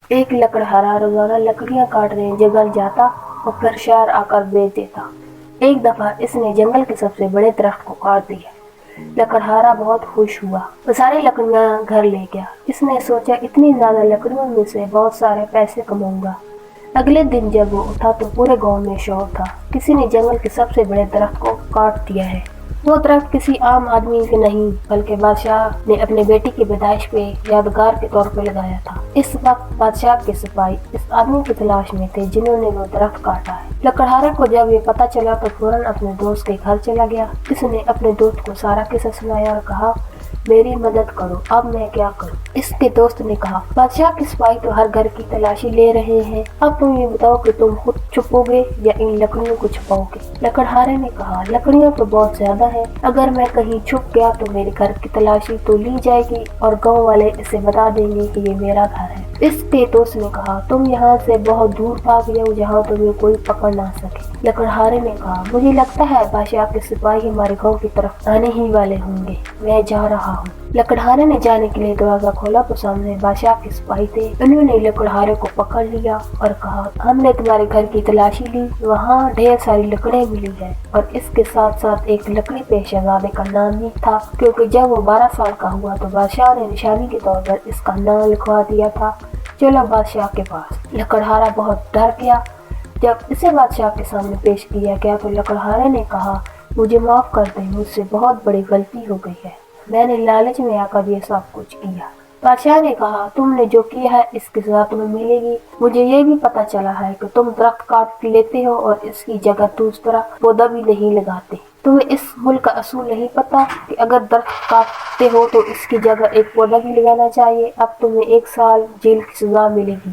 ایک لکڑہارا روزانہ لکڑیاں کاٹنے جنگل جاتا اور پھر شہر آ کر بیچ دیتا۔ ایک دفعہ اس نے جنگل کے سب سے بڑے درخت کو کاٹ دیا۔ لکڑہارا بہت خوش ہوا، وہ ساری لکڑیاں گھر لے گیا۔ اس نے سوچا اتنی زیادہ لکڑیوں میں سے بہت سارے پیسے کماؤں گا۔ اگلے دن جب وہ اٹھا تو پورے گاؤں میں شور تھا، کسی نے جنگل کے سب سے بڑے درخت کو کاٹ دیا ہے۔ وہ درخت کسی عام آدمی سے نہیں بلکہ بادشاہ نے اپنے بیٹی کی پیدائش پہ یادگار کے طور پہ لگایا تھا۔ اس وقت بادشاہ کے سپاہی اس آدمی کی تلاش میں تھے جنہوں نے وہ درخت کاٹا ہے۔ لکڑہارے کو جب یہ پتہ چلا تو فوراً اپنے دوست کے گھر چلا گیا۔ اس نے اپنے دوست کو سارا قصہ سنایا اور کہا، میری مدد کرو، اب میں کیا کروں؟ اس کے دوست نے کہا، بادشاہ کے سپاہی تو ہر گھر کی تلاشی لے رہے ہیں، اب تم یہ بتاؤ کہ تم خود چھپو گے یا ان لکڑیوں کو چھپاؤ گے؟ لکڑہارے نے کہا، لکڑیاں تو بہت زیادہ ہیں، اگر میں کہیں چھپ گیا تو میرے گھر کی تلاشی تو لی جائے گی اور گاؤں والے اسے بتا دیں گے کہ یہ میرا گھر ہے۔ اس کے دوست نے کہا، تم یہاں سے بہت دور بھاگ جاؤ جہاں تمہیں کوئی پکڑ نہ سکے۔ لکڑہارے نے کہا، مجھے لگتا ہے بادشاہ کے سپاہی ہمارے گاؤں کی طرف آنے ہی والے ہوں گے، میں جا رہا ہوں۔ لکڑہارے نے جانے کے لیے دروازہ کھولا تو سامنے بادشاہ کے سپاہی تھے۔ انہوں نے لکڑہارے کو پکڑ لیا اور کہا، ہم نے تمہارے گھر کی تلاشی لی، وہاں ڈھیر ساری لکڑیں ملی ہیں، اور اس کے ساتھ ساتھ ایک لکڑی پہ شہزادے کا نام بھی تھا، کیونکہ جب وہ 12 سال کا ہوا تو بادشاہ نے نشانی کے طور پر اس کا نام لکھوا دیا تھا۔ چلو بادشاہ کے پاس۔ لکڑہارا بہت ڈر گیا۔ جب اسے بادشاہ کے سامنے پیش کیا گیا تو لکڑہارے نے کہا، مجھے معاف کر دیں، مجھ سے بہت بڑی غلطی ہو گئی ہے، میں نے لالچ میں آ کر یہ سب کچھ کیا۔ بادشاہ نے کہا، تم نے جو کیا ہے اس کی سزا تمہیں ملے گی۔ مجھے یہ بھی پتہ چلا ہے کہ تم درخت کاٹ لیتے ہو اور اس کی جگہ دوسرا پودا بھی نہیں لگاتے۔ تمہیں اس ملک کا اصول نہیں پتہ کہ اگر درخت کاٹتے ہو تو اس کی جگہ ایک پودا بھی لگانا چاہیے۔ اب تمہیں 1 سال جیل کی سزا ملے گی۔